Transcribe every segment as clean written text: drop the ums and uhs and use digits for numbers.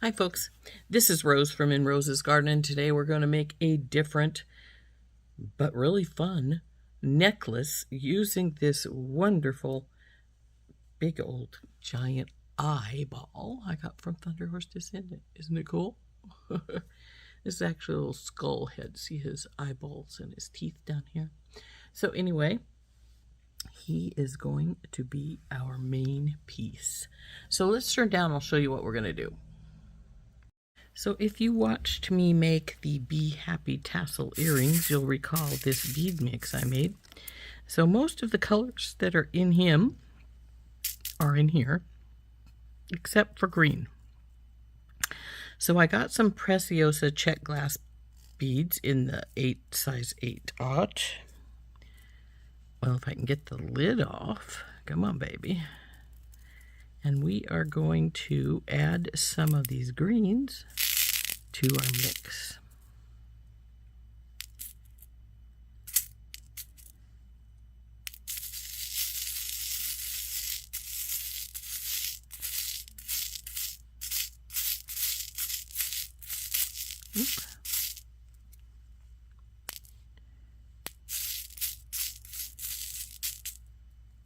Hi folks, this is Rose from In Rose's Garden, and today we're going to make a different but really fun necklace using this wonderful big old giant eyeball I got from Thunder Horse Descendant. Isn't it cool? This is actually a little skull head. See his eyeballs and his teeth down here. So anyway, he is going to be our main piece. So let's turn down, I'll show you what we're going to do. So if you watched me make the Be Happy tassel earrings, you'll recall this bead mix I made. So most of the colors that are in him are in here, except for green. So I got some Preciosa check glass beads in the size 8/0. Well, if I can get the lid off, come on baby. And we are going to add some of these greens to our mix. Oop.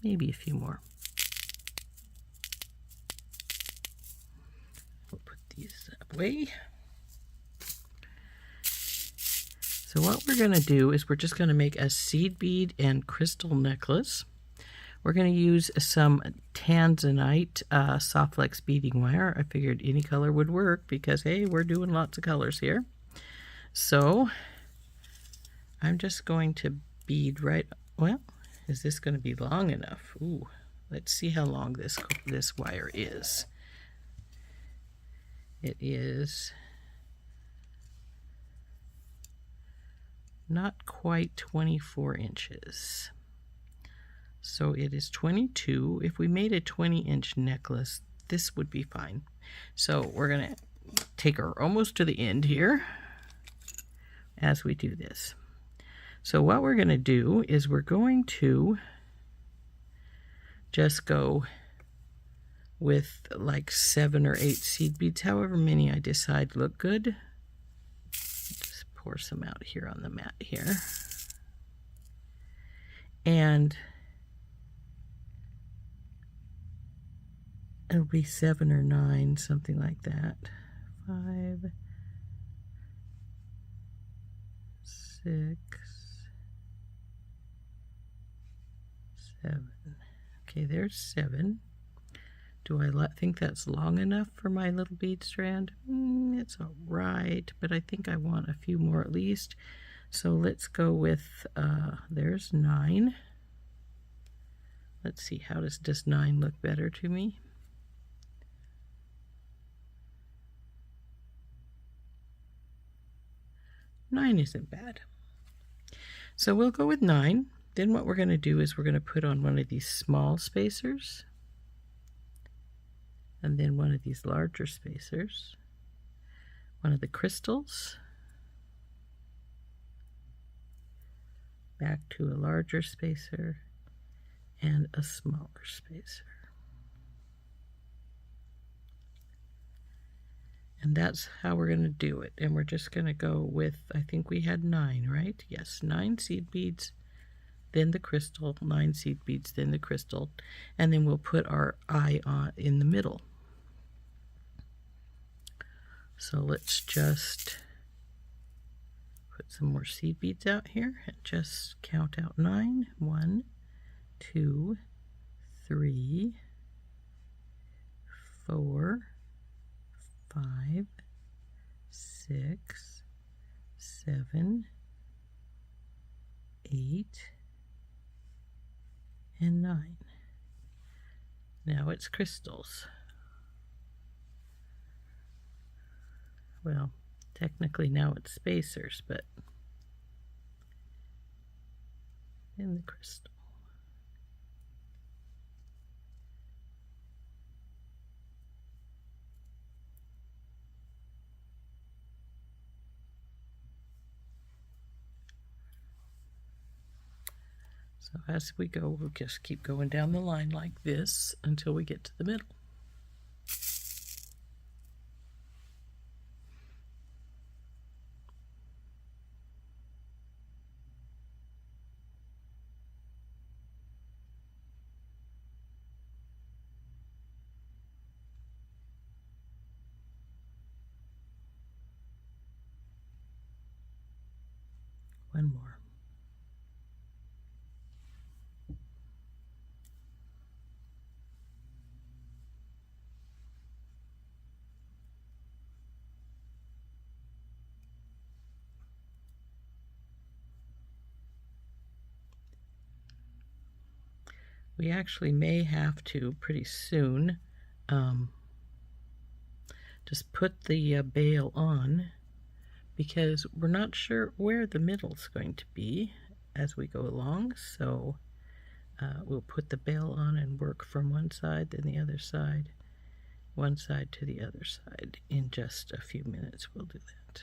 Maybe a few more. We'll put these away. So what we're going to do is we're just going to make a seed bead and crystal necklace. We're going to use some tanzanite soft flex beading wire. I figured any color would work because, hey, we're doing lots of colors here. So I'm just going to bead right, well, is this going to be long enough? Ooh, let's see how long this wire is. It is not quite 24 inches. So it is 22. If we made a 20-inch necklace, this would be fine. So we're going to take her almost to the end here as we do this. So what we're going to do is we're going to just go with like 7 or 8 seed beads, however many I decide look good. Just pour some out here on the mat here. And it'll be 7 or 9, something like that. 5, 6, 7. Okay, there's 7. Do I think that's long enough for my little bead strand? It's all right, but I think I want a few more at least. So let's go with, there's 9. Let's see, how does 9 look better to me? Nine isn't bad. So we'll go with 9. Then what we're going to do is we're going to put on one of these small spacers, and then one of these larger spacers, one of the crystals, back to a larger spacer, and a smaller spacer. And that's how we're going to do it. And we're just going to go with, I think we had 9, right? Yes, 9 seed beads, then the crystal, 9 seed beads, then the crystal, and then we'll put our eye on in the middle. So let's just put some more seed beads out here and just count out 9. 1, 2, 3, 4, 5, 6, 7, 8, and 9. Now it's crystals. Well, technically now it's spacers, but in the crystal. So as we go, we'll just keep going down the line like this until we get to the middle. One more. We actually may have to pretty soon just put the bail on, because we're not sure where the middle's going to be as we go along. So we'll put the bail on and work from one side, then the other side, one side to the other side. In just a few minutes we'll do that.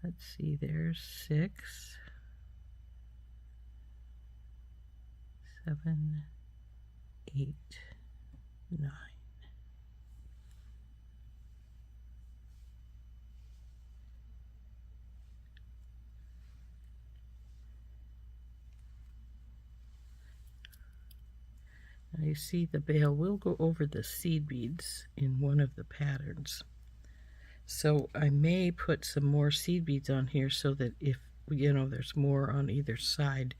Let's see, there's 6, 7, 8, 9. Now you see the bail will go over the seed beads in one of the patterns. So I may put some more seed beads on here so that if, there's more on either side,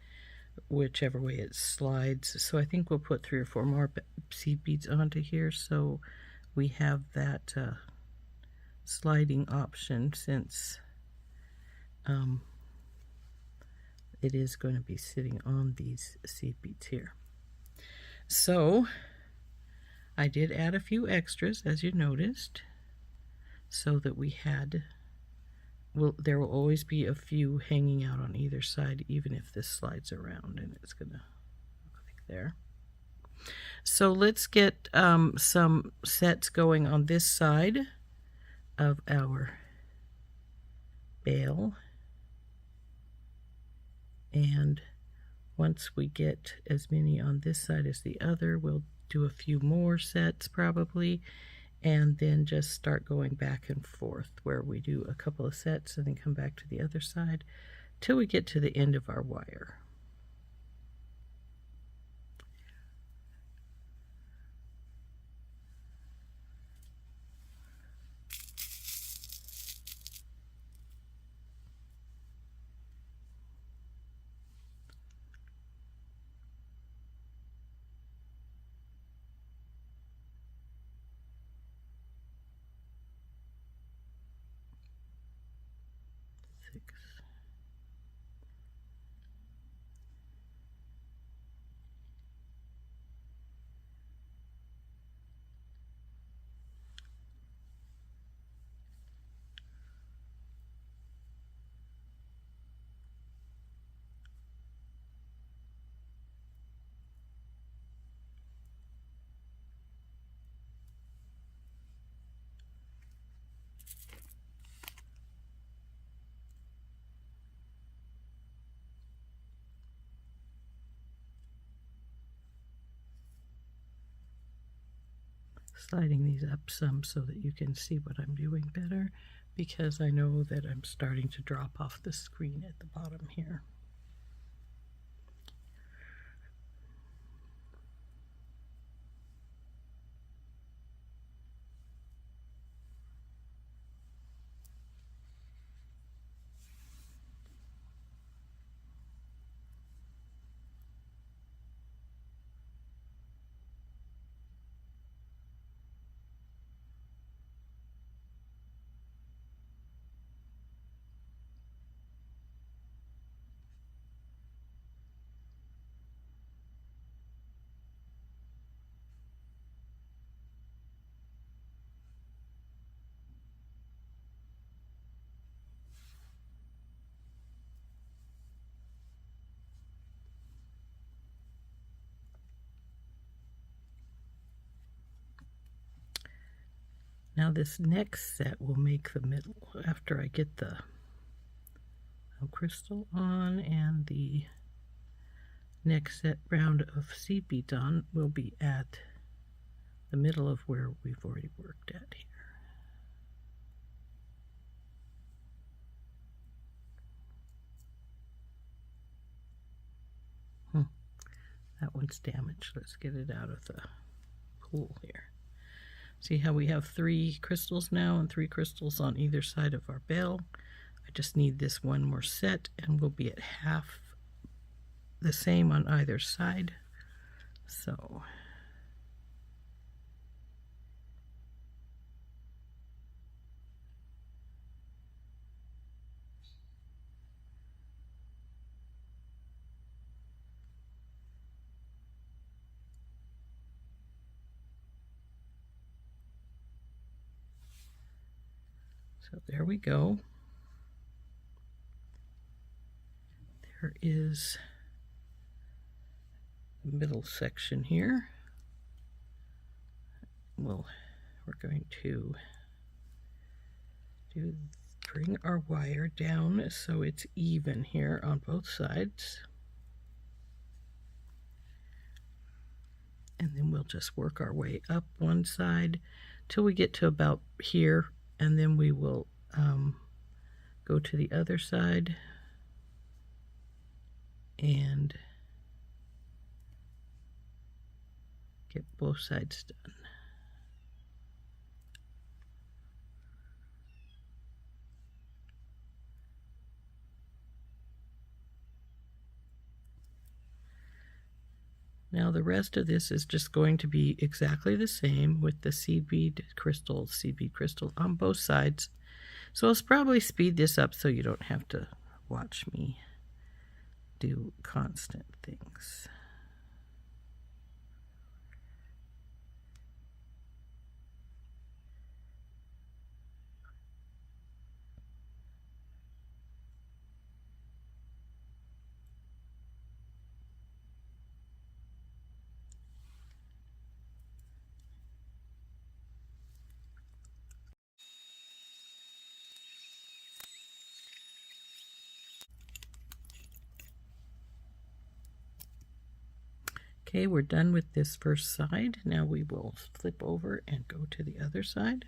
whichever way it slides. So I think we'll put 3 or 4 more seed beads onto here so we have that sliding option, since it is going to be sitting on these seed beads here. So I did add a few extras, as you noticed, so that we had, there will always be a few hanging out on either side, even if this slides around, and it's gonna look like there. So let's get some sets going on this side of our bail, and once we get as many on this side as the other, we'll do a few more sets probably, and then just start going back and forth where we do a couple of sets and then come back to the other side till we get to the end of our wire. Sliding these up some so that you can see what I'm doing better, because I know that I'm starting to drop off the screen at the bottom here. Now this next set will make the middle after I get the crystal on, and the next set round of seed beads on will be at the middle of where we've already worked at here. That one's damaged. Let's get it out of the pool here. See how we have 3 crystals now and 3 crystals on either side of our bell. I just need this one more set and we'll be at half the same on either side. So there we go. There is the middle section here. We're going to bring our wire down so it's even here on both sides. And then we'll just work our way up one side till we get to about here, and then we will go to the other side and get both sides done. Now the rest of this is just going to be exactly the same with the seed bead crystal on both sides. So I'll probably speed this up so you don't have to watch me do constant things. Okay, we're done with this first side. Now we will flip over and go to the other side.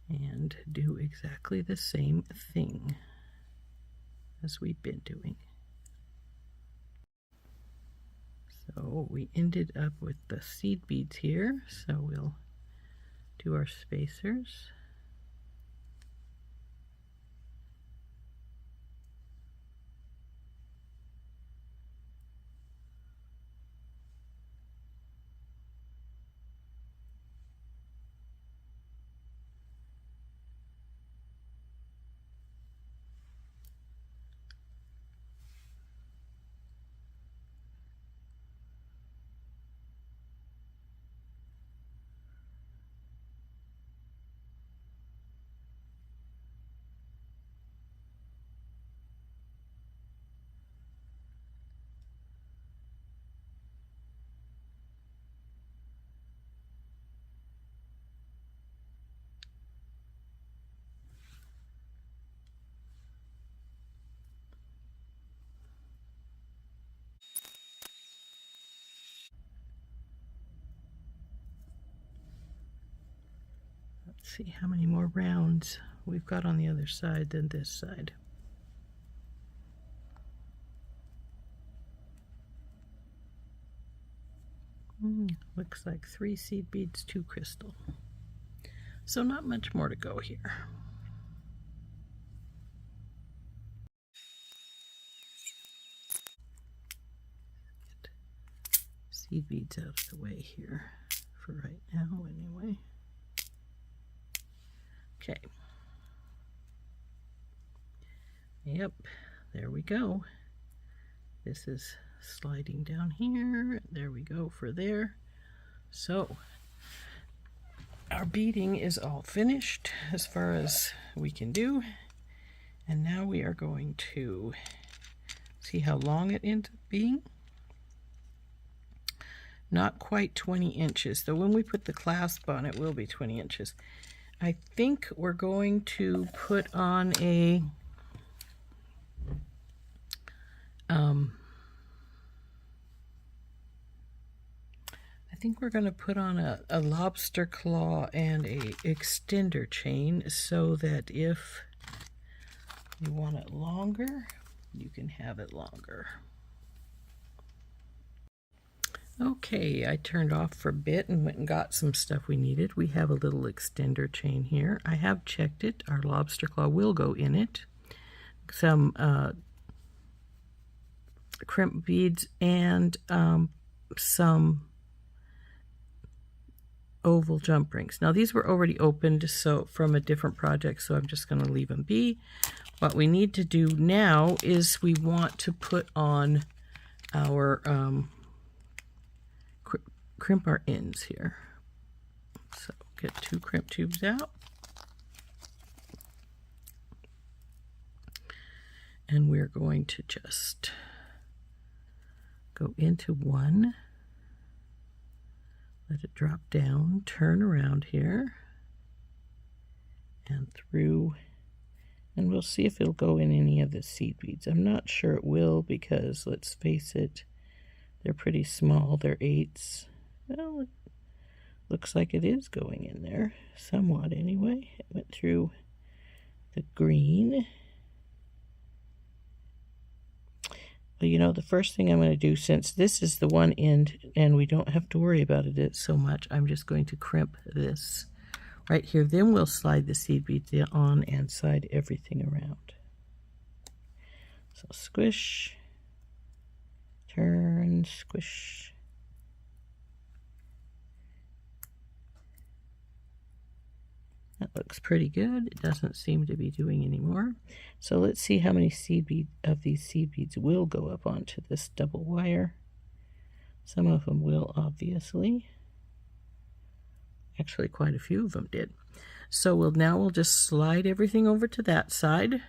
And do exactly the same thing as we've been doing. So we ended up with the seed beads here, so we'll do our spacers. Let's see how many more rounds we've got on the other side than this side. Looks like 3 seed beads, 2 crystal. So not much more to go here. Get seed beads out of the way here for right now anyway. Okay. Yep, there we go. This is sliding down here. There we go for there. So our beading is all finished as far as we can do. And now we are going to see how long it ends up being. Not quite 20 inches, though when we put the clasp on it will be 20 inches. I think we're going to put on a lobster claw and a extender chain so that if You want it longer, you can have it longer. Okay, I turned off for a bit and went and got some stuff we needed. We have a little extender chain here. I have checked it. Our lobster claw will go in it. Some crimp beads and some oval jump rings. Now these were already opened from a different project, so I'm just going to leave them be. What we need to do now is we want to put on our crimp our ends here. So get 2 crimp tubes out. And we're going to just go into one, let it drop down, turn around here, and through, and we'll see if it'll go in any of the seed beads. I'm not sure it will because, let's face it, they're pretty small. They're 8s. Well, it looks like it is going in there, somewhat anyway. It went through the green. Well, you know, the first thing I'm going to do, since this is the one end and we don't have to worry about it so much, I'm just going to crimp this right here. Then we'll slide the seed beads on and slide everything around. So squish, turn, squish. That looks pretty good. It doesn't seem to be doing any more. So let's see how many of these seed beads will go up onto this double wire. Some of them will, obviously. Actually, quite a few of them did. So we'll just slide everything over to that side.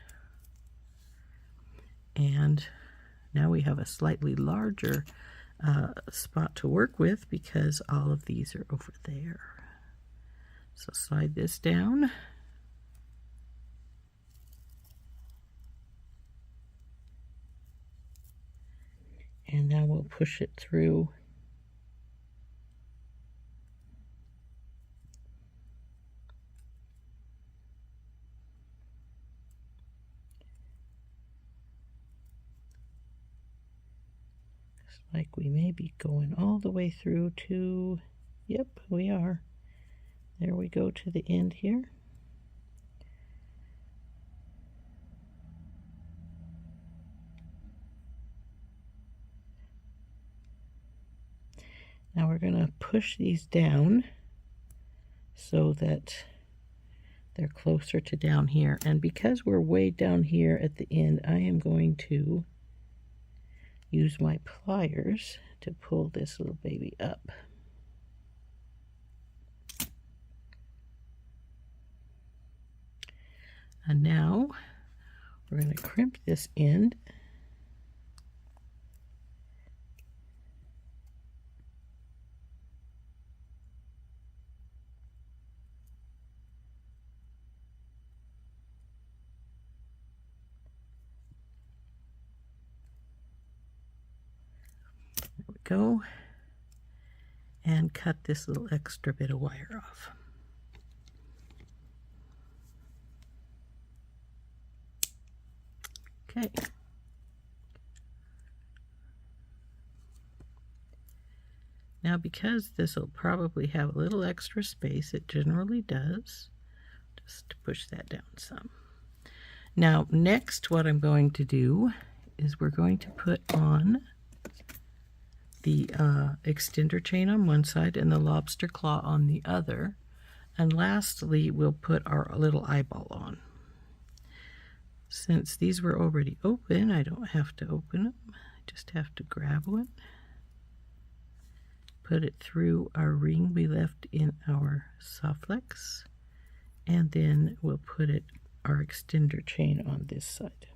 And now we have a slightly larger spot to work with because all of these are over there. So slide this down. And now we'll push it through. Looks like we may be going all the way through to, yep, we are. There we go to the end here. Now we're going to push these down so that they're closer to down here. And because we're way down here at the end, I am going to use my pliers to pull this little baby up. And now we're going to crimp this end. There we go. And cut this little extra bit of wire off. Okay. Now, because this will probably have a little extra space, it generally does, just push that down some. Now, next what I'm going to do is we're going to put on the extender chain on one side and the lobster claw on the other. And lastly, we'll put our little eyeball on. Since these were already open, I don't have to open them. I just have to grab one, put it through our ring we left in our Softflex, and then we'll put our extender chain on this side.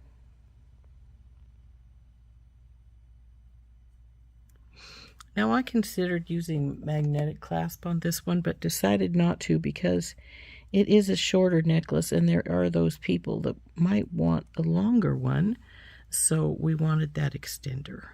Now I considered using magnetic clasp on this one, but decided not to because it is a shorter necklace and there are those people that might want a longer one, so we wanted that extender.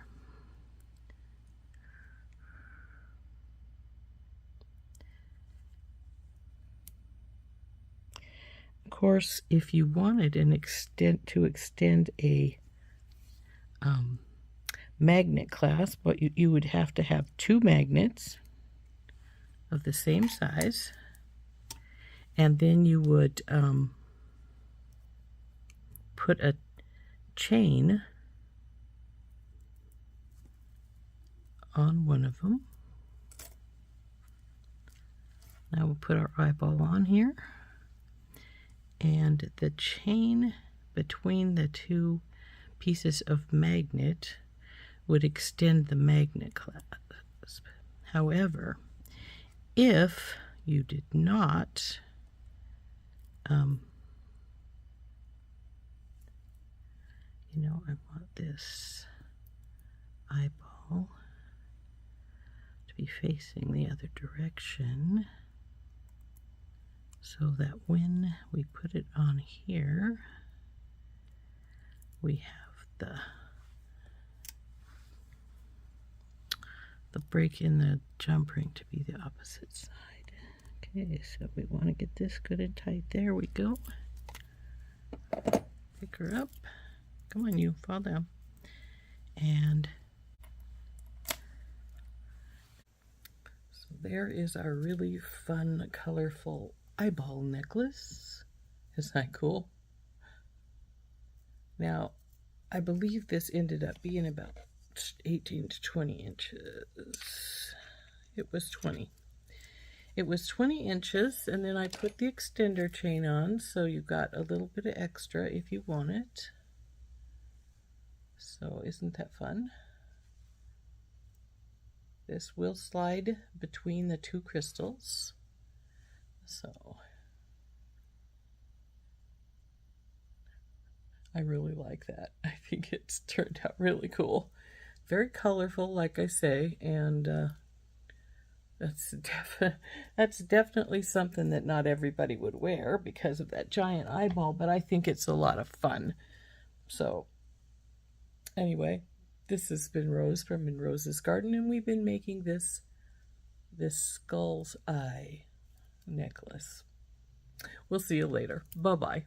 I'm course, if you wanted to extend a magnet clasp, but you would have to have 2 magnets of the same size, and then you would put a chain on one of them. Now we'll put our eyeball on here, and the chain between the 2 pieces of magnet would extend the magnet clasp. However, if you did not you know, I want this eyeball to be facing the other direction, so that when we put it on here, we have the break in the jump ring to be the opposite side. Okay, so we want to get this good and tight. There we go. Pick her up. Come on, you, fall down. And so there is our really fun, colorful eyeball necklace. Isn't that cool? Now, I believe this ended up being about 18 to 20 inches. It was 20. It was 20 inches, and then I put the extender chain on, so you got a little bit of extra if you want it. So isn't that fun? This will slide between the 2 crystals. So I really like that. I think it's turned out really cool. Very colorful, like I say, and that's definitely something that not everybody would wear because of that giant eyeball, but I think it's a lot of fun. So anyway, this has been Rose from In Rose's Garden, and we've been making this skull's eye necklace. We'll see you later. Bye-bye.